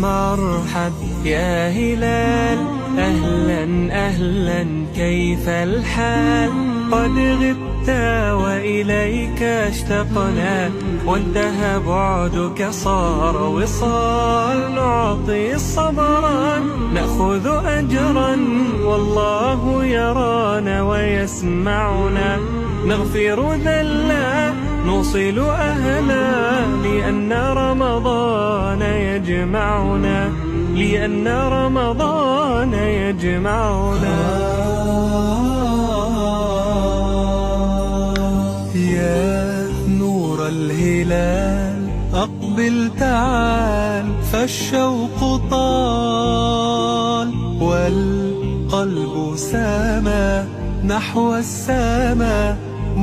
مرحب يا هلال، أهلا أهلا كيف الحال؟ قد غبت وإليك اشتقنا، وانتهى بعدك صار وصال. نعطي صبرا نأخذ أجرا، والله يرانا ويسمعنا. نغفر ذلا نوصل أهلا، لأن رمضان يجمعنا، لأن رمضان يجمعنا. يا نور الهلال أقبل تعال، فالشوق طال والقلب سما نحو السما.